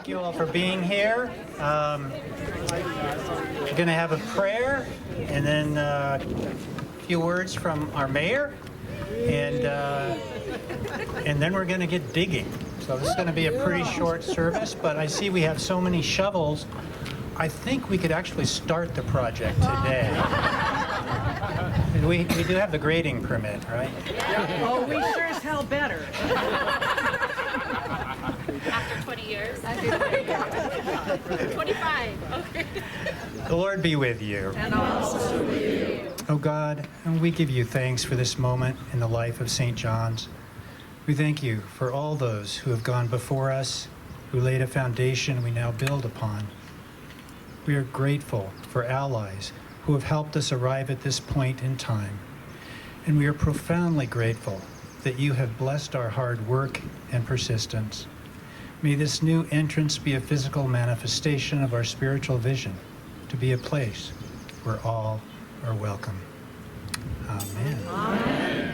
Thank you all for being here. We're going to have a prayer and then a few words from our mayor, and then we're going to get digging. So this is going to be a pretty short service, but I see we have so many shovels. I think we could actually start the project today. We do have the grading permit, right? Oh, we sure as hell better. After 20 years? 25. Okay. The Lord be with you. And also with you. Oh God, and we give you thanks for this moment in the life of St. John's. We thank you for all those who have gone before us, who laid a foundation we now build upon. We are grateful for allies who have helped us arrive at this point in time. And we are profoundly grateful that you have blessed our hard work and persistence. May this new entrance be a physical manifestation of our spiritual vision, to be a place where all are welcome. Amen. Amen.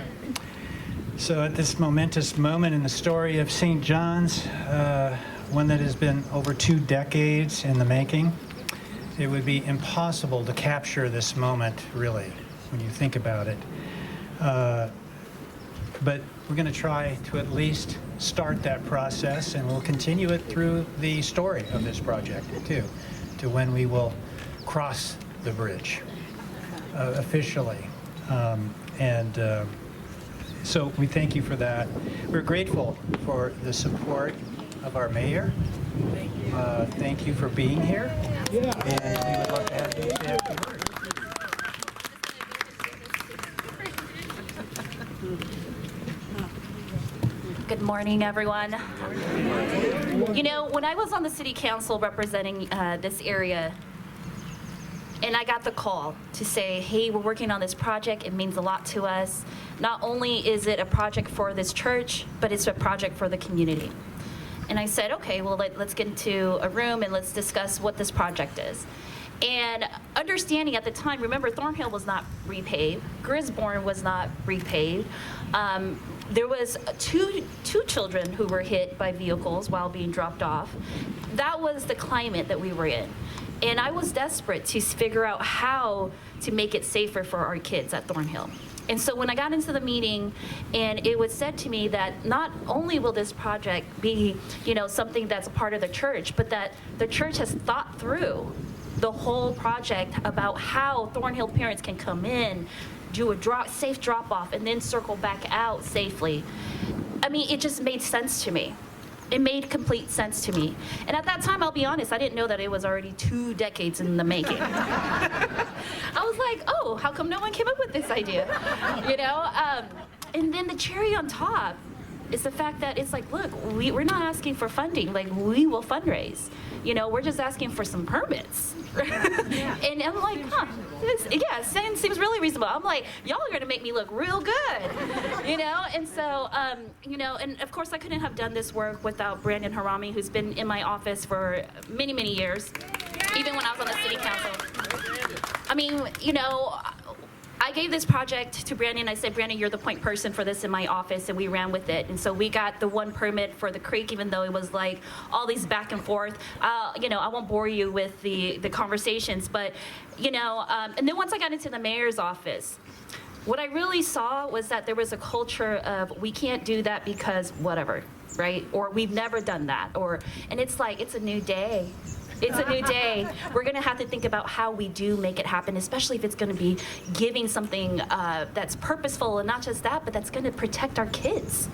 So at this momentous moment in the story of St. John's, one that has been over 2 decades in the making, it would be impossible to capture this moment, really, when you think about it. But we're going to try to at least start that process, and we'll continue it through the story of this project, too, to when we will cross the bridge officially. So we thank you for that. We're grateful for the support of our mayor. Thank you for being here. And we would love to have you say a few words. Good morning, everyone. You know, when I was on the city council representing this area, and I got the call to say, hey, we're working on this project. It means a lot to us. Not only is it a project for this church, but it's a project for the community. And I said, okay, well, let's get into a room and let's discuss what this project is. And understanding at the time, remember, Thornhill was not repaved. Gisborne was not repaved. There was two children who were hit by vehicles while being dropped off. That was the climate that we were in. And I was desperate to figure out how to make it safer for our kids at Thornhill. And so when I got into the meeting, and it was said to me that not only will this project be, something that's a part of the church, but that the church has thought through the whole project about how Thornhill parents can come in, do a safe drop-off, and then circle back out safely. I mean, it just made sense to me. It made complete sense to me. And at that time, I'll be honest, I didn't know that it was already 2 decades in the making. I was like, oh, how come no one came up with this idea? And then the cherry on top is the fact that it's like, look, we're not asking for funding. Like, we will fundraise. We're just asking for some permits. And I'm like, it seems really reasonable. I'm like, y'all are going to make me look real good, And so, and of course I couldn't have done this work without Brandon Harami, who's been in my office for many, many years, even when I was on the city council. I mean, I gave this project to Brandon. I said, Brandon, you're the point person for this in my office, and we ran with it. And so we got the one permit for the creek, even though it was like all these back and forth. I won't bore you with the conversations, but, and then once I got into the mayor's office, what I really saw was that there was a culture of, we can't do that because whatever, right? Or we've never done that. And it's like, it's a new day. It's a new day. We're going to have to think about how we do make it happen, especially if it's going to be giving something that's purposeful, and not just that, but that's going to protect our kids.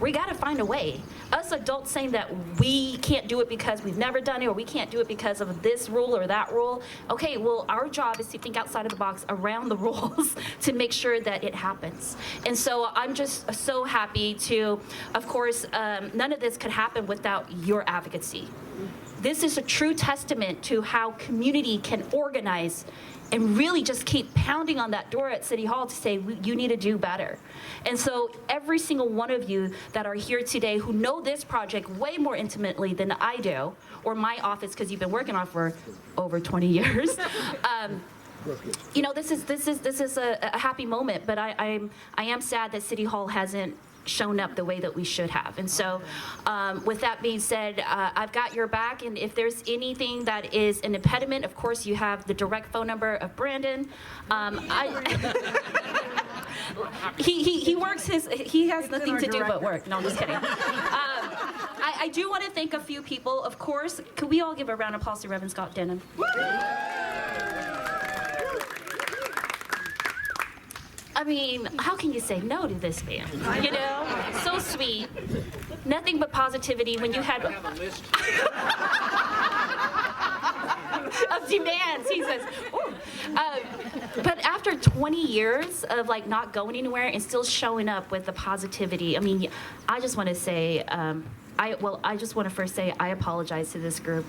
We got to find a way. Us adults saying that we can't do it because we've never done it, or we can't do it because of this rule or that rule. Okay, well, our job is to think outside of the box around the rules to make sure that it happens. And so I'm just so happy to, of course, none of this could happen without your advocacy. This is a true testament to how community can organize and really just keep pounding on that door at City Hall to say, you need to do better. And so every single one of you that are here today who know this project way more intimately than I do, or my office, because you've been working on it for over 20 years, this is a happy moment, but I am sad that City Hall hasn't shown up the way that we should have. And so with that being said, I've got your back, and if there's anything that is an impediment, of course you have the direct phone number of Brandon. He works he has nothing to do but work. No, I'm just kidding. I do want to thank a few people. Of course, could we all give a round of applause to Reverend Scott Denham? I mean, how can you say no to this man? You know, so sweet, nothing but positivity. When you had of demands, he says. But after 20 years of like not going anywhere and still showing up with the positivity, I mean, I just want to say, I just want to first say I apologize to this group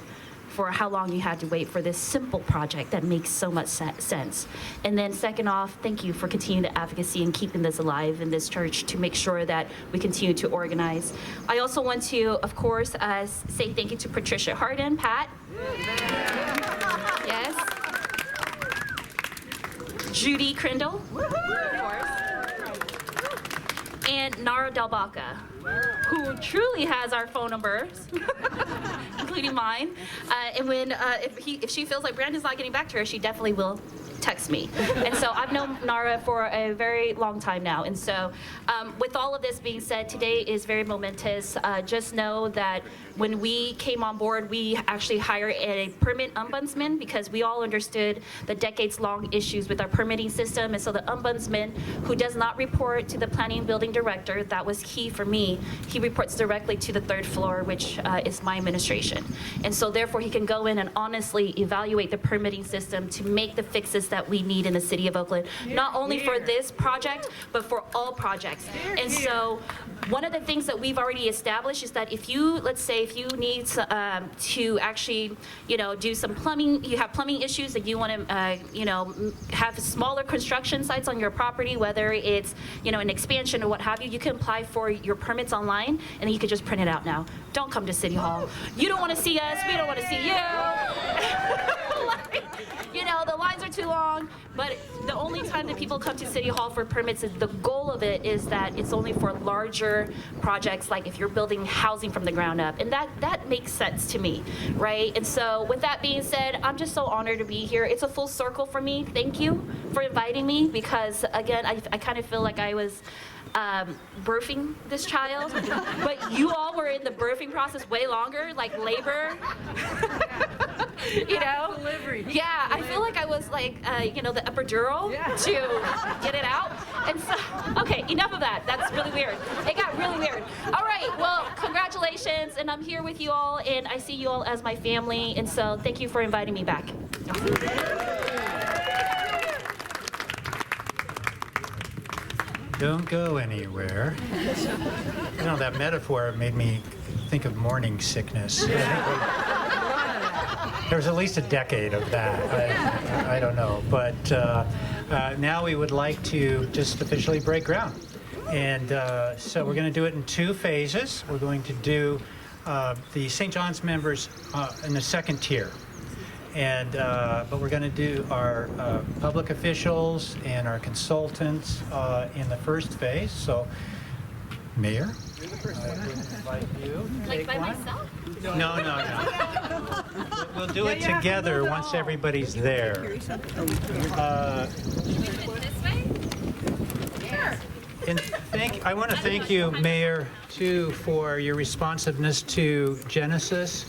for how long you had to wait for this simple project that makes so much sense. And then second off, thank you for continuing the advocacy and keeping this alive in this church to make sure that we continue to organize. I also want to, of course, say thank you to Patricia Harden, Pat. Yes. Judy Crindle, of course. And Nara Delbaca, who truly has our phone numbers, including mine. And when if she feels like Brandon's not getting back to her, she definitely will text me. And so I've known Nara for a very long time now. And so with all of this being said, today is very momentous. Just know that when we came on board, we actually hired a permit ombudsman because we all understood the decades-long issues with our permitting system. And so the ombudsman, who does not report to the planning and building director, that was key for me. He reports directly to the third floor, which is my administration. And so therefore, he can go in and honestly evaluate the permitting system to make the fixes that we need in the city of Oakland, not only for this project, but for all projects. And so one of the things that we've already established is that if you, let's say, if you need to actually, do some plumbing, you have plumbing issues that you want to, have smaller construction sites on your property, whether it's, an expansion or what have you, you can apply for your permits online, and then you can just print it out now. Don't come to City Hall. You don't want to see us. We don't want to see you. The lines are too long, but the only time that people come to City Hall for permits is the goal of it is that it's only for larger projects, like if you're building housing from the ground up, and that makes sense to me, right? And so with that being said, I'm just so honored to be here. It's a full circle for me. Thank you for inviting me because, again, I kind of feel like I was birthing this child, but you all were in the birthing process way longer, like labor. Delivery. Yeah, I feel like I was like, the epidural to get it out. And so, okay, enough of that. That's really weird. It got really weird. All right, well, congratulations, and I'm here with you all, and I see you all as my family, and so thank you for inviting me back. Don't go anywhere. That metaphor made me think of morning sickness. There was at least a decade of that. I don't know. But now we would like to just officially break ground. And so we're going to do it in two phases. We're going to do the St. John's members in the second tier. And but we're going to do our public officials and our consultants in the first phase. So, Mayor, I would invite you to take Like by one. myself? No. We'll do it together once everybody's there. This way? Sure. And I want to thank you, Mayor, too, for your responsiveness to Genesis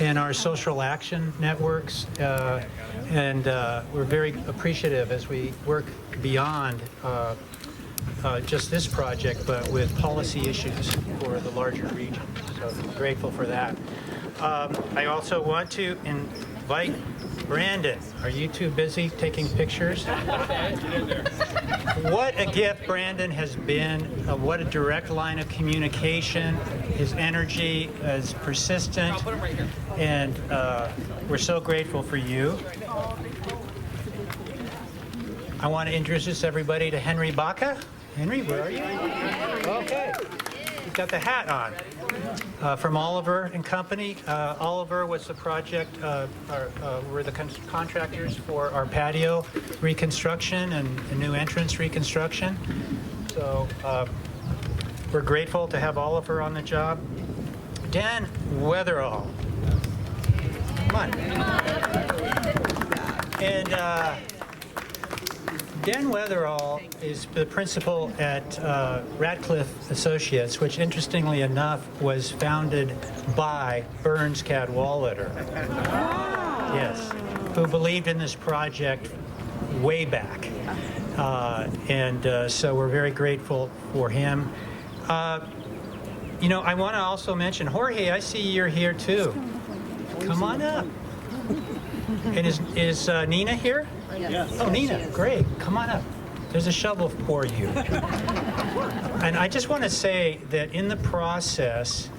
and our social action networks. And we're very appreciative as we work beyond just this project, but with policy issues for the larger region. So grateful for that. I also want to invite Brandon. Are you too busy taking pictures? What a gift Brandon has been. What a direct line of communication. His energy is persistent. And we're so grateful for you. I want to introduce everybody to Henry Baca. Henry, where are you? Okay. He's got the hat on. From Oliver and Company. Oliver was the project, we're the contractors for our patio reconstruction and a new entrance reconstruction. So We're grateful to have Oliver on the job. Dan Weatherall. Come on. And Dan Weatherall is the principal at Radcliffe Associates, which interestingly enough was founded by Burns Cadwallader. Yes, who believed in this project way back. So we're very grateful for him. I want to also mention, Jorge, I see you're here too. Come on up. And is Nina here? Yes. Oh, Nina, great. Come on up. There's a shovel for you. And I just want to say that in the process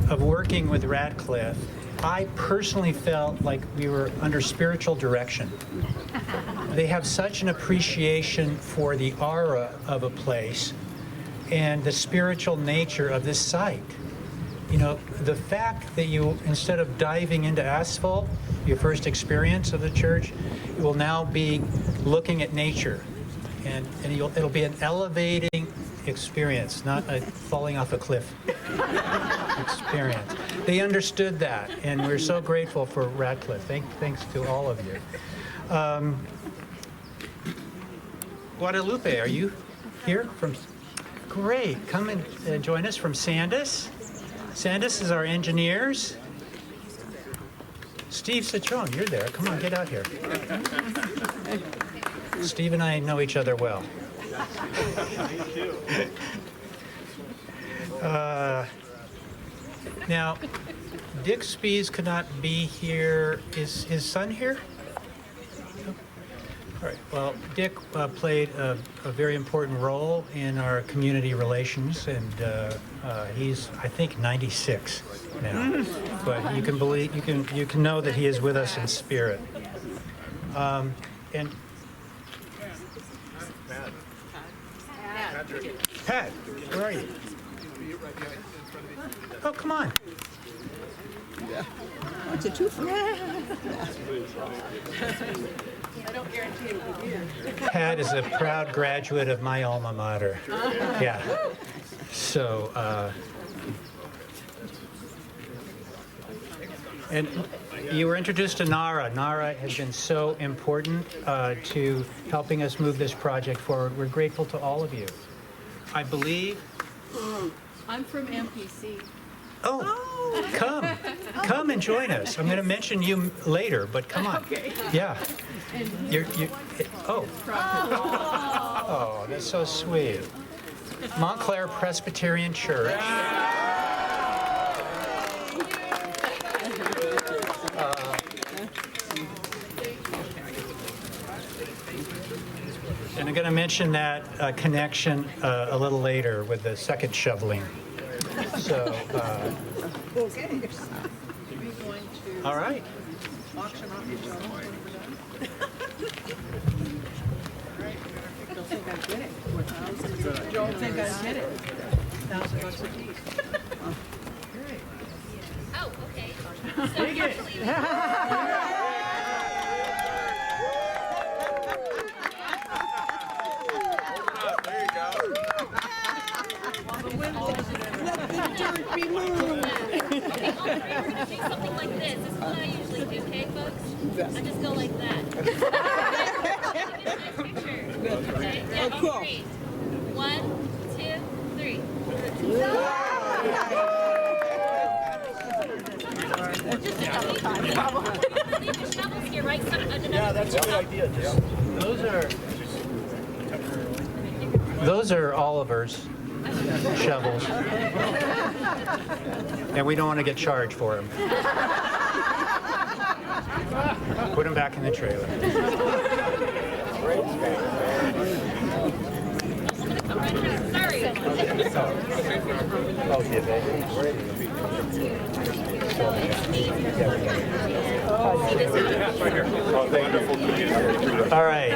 of working with Radcliffe, I personally felt like we were under spiritual direction. They have such an appreciation for the aura of a place and the spiritual nature of this site. The fact that you, instead of diving into asphalt, your first experience of the church, you will now be looking at nature. And it'll be an elevating experience, not a falling off a cliff experience. They understood that, and we're so grateful for Radcliffe. Thanks to all of you. Guadalupe, are you here? Great. Come and join us from Sandus. Sandus is our engineers. Steve Citron, you're there. Come on, get out here. Steve and I know each other well. Now, Dick Spies could not be here. Is his son here? All right. Well, Dick played a very important role in our community relations, and he's, I think, 96 now. But you can know that he is with us in spirit. And Pat, where are you? Oh, come on. What's it too far? Pat is a proud graduate of my alma mater. Yeah. So, and you were introduced to Nara. Nara has been so important to helping us move this project forward. We're grateful to all of you. I believe. I'm from MPC. Oh, come and join us. I'm going to mention you later, but come on. Okay. Yeah. Oh, that's so sweet. Montclair Presbyterian Church. And I'm going to mention that connection a little later with the second shoveling. So, all right. Don't think I get it. Don't think I get it. $1,000 a piece. Oh, okay. So actually, Be moved. we're gonna do something like this. This is what I usually do, okay, folks? I just go like that. Nice picture. Okay, yeah, cool. on three. 1, 2, 3. Just a double time. Leave your shovels here, right? Yeah, that's a good idea. Those are Oliver's shovels. And we don't want to get charged for them. Put them back in the trailer. All right.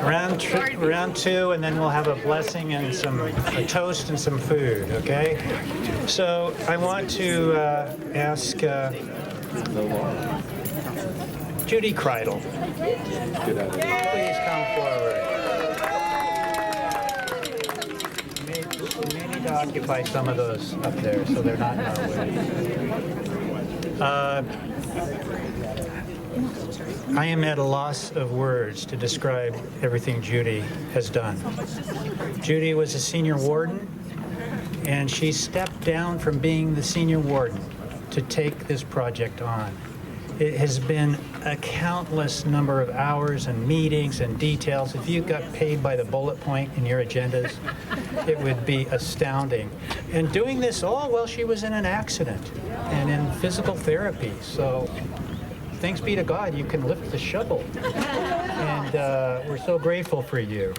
Round two, and then we'll have a blessing and a toast and some food, okay? So I want to ask Judy Kreidel. Please come forward. to occupy some of those up there, so they're not in our way. I am at a loss of words to describe everything Judy has done. Judy was a senior warden, and she stepped down from being the senior warden to take this project on. It has been a countless number of hours and meetings and details. If you got paid by the bullet point in your agendas, it would be astounding. And doing this all while she was in an accident and in physical therapy. So thanks be to God, you can lift the shovel. And we're so grateful for you.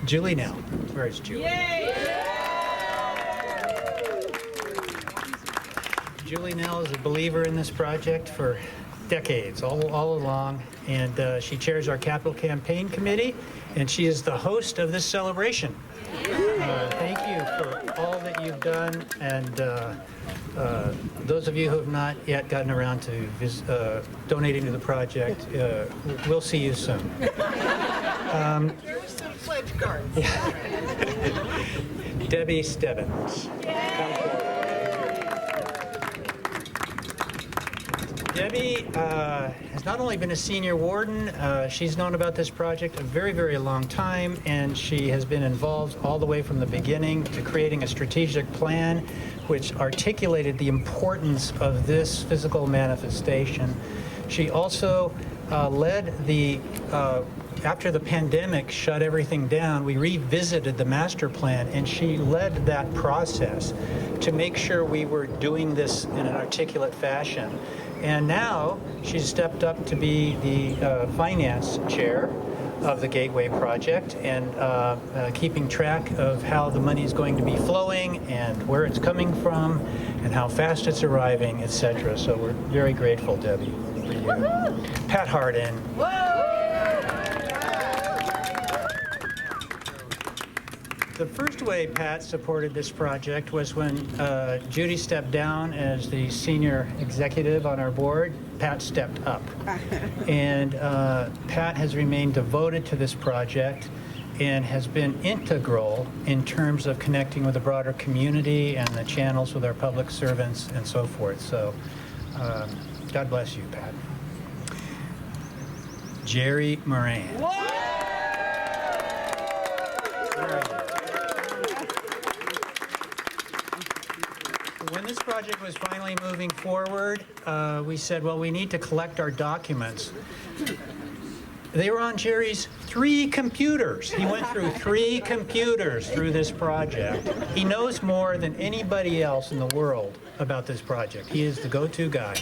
Julie now. Where is Julie? Julie Nell is a believer in this project for decades, all along, and she chairs our capital campaign committee, and she is the host of this celebration. Thank you for all that you've done, and those of you who have not yet gotten around to donating to the project, we'll see you soon. Here's some pledge cards. Debbie Stebbins. Come forward. Debbie has not only been a senior warden, she's known about this project a very, very long time, and she has been involved all the way from the beginning to creating a strategic plan which articulated the importance of this physical manifestation. She also led the, after the pandemic shut everything down, we revisited the master plan, and she led that process to make sure we were doing this in an articulate fashion. And now she's stepped up to be the finance chair of the Gateway project and keeping track of how the money is going to be flowing and where it's coming from and how fast it's arriving, etc. So we're very grateful, Debbie, for you. Pat Hardin. The first way Pat supported this project was when Judy stepped down as the senior executive on our board. Pat stepped up. And Pat has remained devoted to this project and has been integral in terms of connecting with the broader community and the channels with our public servants and so forth. So God bless you, Pat. Jerry Moran. When this project was finally moving forward, we said, well, we need to collect our documents. They were on Jerry's 3 computers. He went through 3 computers through this project. He knows more than anybody else in the world about this project. He is the go-to guy.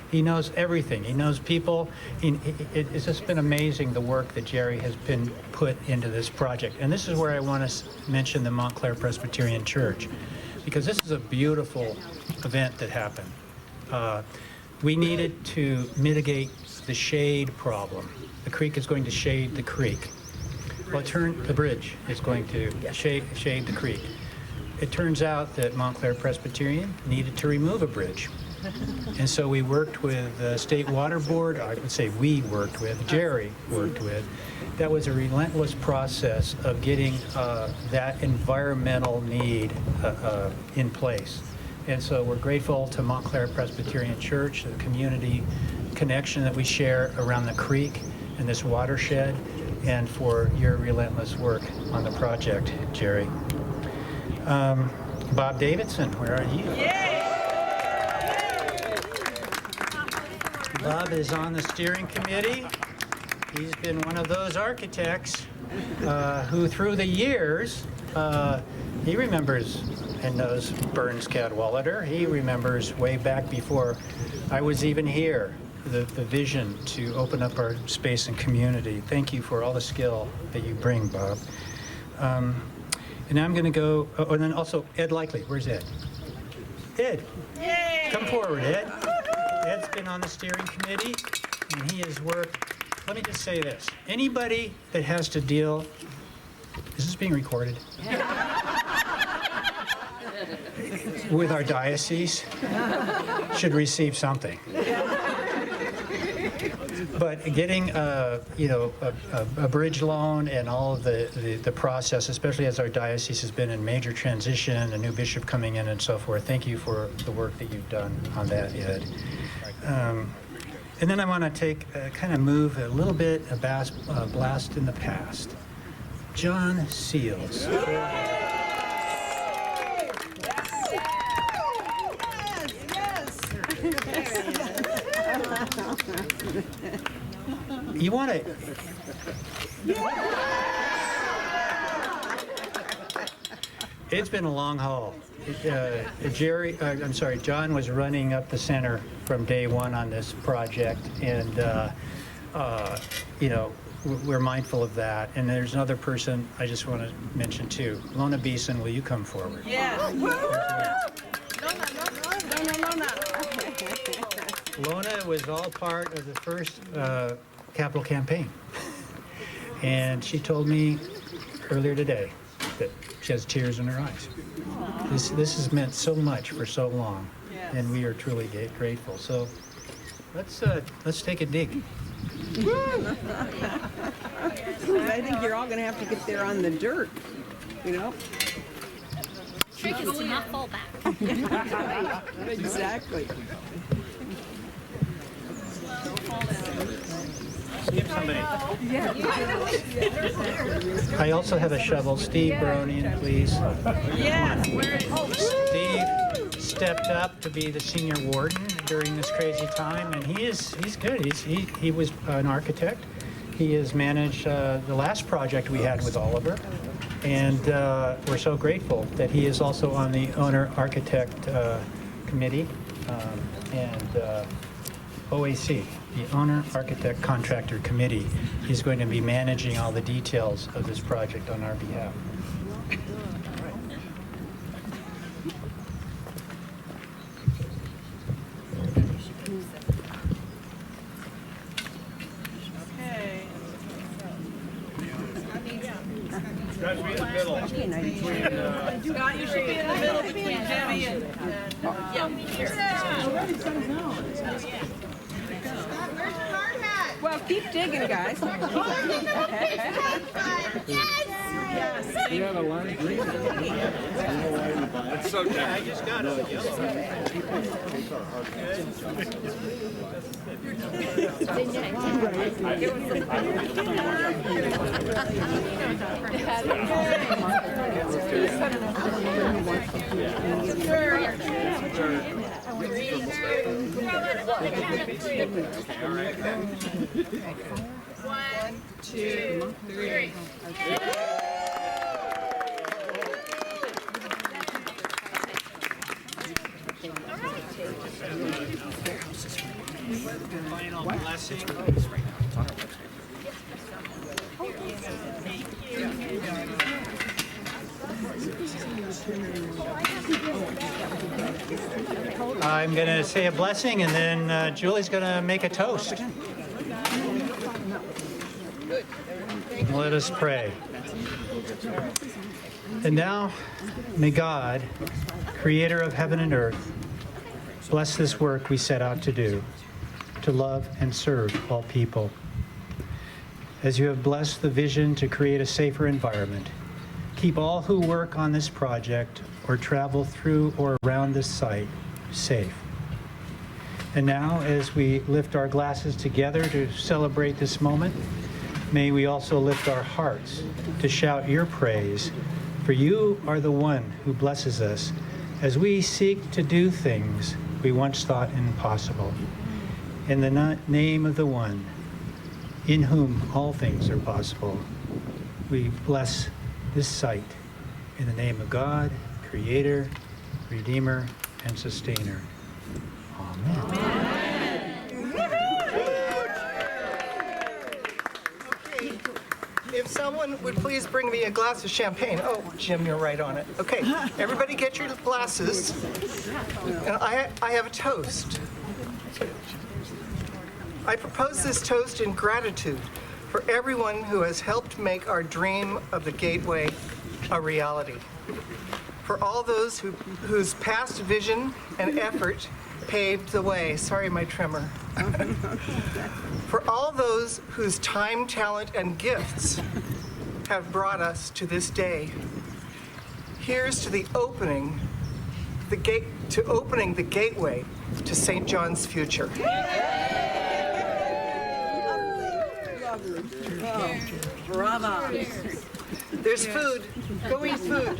He knows everything. He knows people. It's just been amazing the work that Jerry has been put into this project. And this is where I want to mention the Montclair Presbyterian Church, because this is a beautiful event that happened. We needed to mitigate the shade problem. The creek is going to shade the creek. Well, the bridge is going to shade the creek. It turns out that Montclair Presbyterian needed to remove a bridge. And so we worked with the State Water Board. I would say we worked with, Jerry worked with. That was a relentless process of getting that environmental need in place. And so we're grateful to Montclair Presbyterian Church, the community connection that we share around the creek and this watershed, and for your relentless work on the project, Jerry. Bob Davidson, where are you? Bob is on the steering committee. He's been one of those architects who, through the years, he remembers and knows Burns Cadwallader. He remembers way back before I was even here, the vision to open up our space and community. Thank you for all the skill that you bring, Bob. And now I'm going to go, and then also Ed Likely. Where's Ed? Ed, come forward, Ed. Ed's been on the steering committee, and he has worked. Let me just say this. Anybody that has to deal, is this being recorded? With our diocese should receive something. But getting, a bridge loan and all of the process, especially as our diocese has been in major transition, a new bishop coming in and so forth, thank you for the work that you've done on that, Ed. And then I want to kind of move a little bit, a blast in the past. John Seals. You want to... It's been a long haul. John was running up the center from day one on this project, and, we're mindful of that. And there's another person I just want to mention too. Lona Beeson, will you come forward? Yes. Lona was all part of the first capital campaign. And she told me earlier today that she has tears in her eyes. This has meant so much for so long, Yes. and we are truly grateful. So let's take a dig. I think you're all going to have to get there on the dirt, Trick is to not fall back. Exactly. I also have a shovel. Steve Baronian, please. Yes. Steve stepped up to be the senior warden during this crazy time, and he's good. He was an architect. He has managed the last project we had with Oliver, and we're so grateful that he is also on the owner architect committee and OAC, the owner architect contractor committee. He's going to be managing all the details of this project on our behalf. Okay. Scott, you should be in the middle between Debbie and Well, keep digging, guys. You have a lime green. It's so good. I just got it. One, two, three. Final blessing. I'm going to say a blessing, and then Julie's going to make a toast. Let us pray. And now, may God, creator of heaven and earth, bless this work we set out to do, to love and serve all people. As you have blessed the vision to create a safer environment, keep all who work on this project or travel through or around this site safe. And now, as we lift our glasses together to celebrate this moment, may we also lift our hearts to shout your praise, for you are the one who blesses us as we seek to do things we once thought impossible. In the name of the one in whom all things are possible, we bless this site in the name of God, Creator, Redeemer, and Sustainer. Amen. If someone would please bring me a glass of champagne. Oh, Jim, you're right on it. Okay, everybody get your glasses. And I have a toast. I propose this toast in gratitude for everyone who has helped make our dream of the Gateway a reality. For all those whose past vision and effort paved the way. Sorry, my tremor. For all those whose time, talent, and gifts have brought us to this day. Here's to the opening the gateway to St. John's future. Bravo. There's food. Go eat food.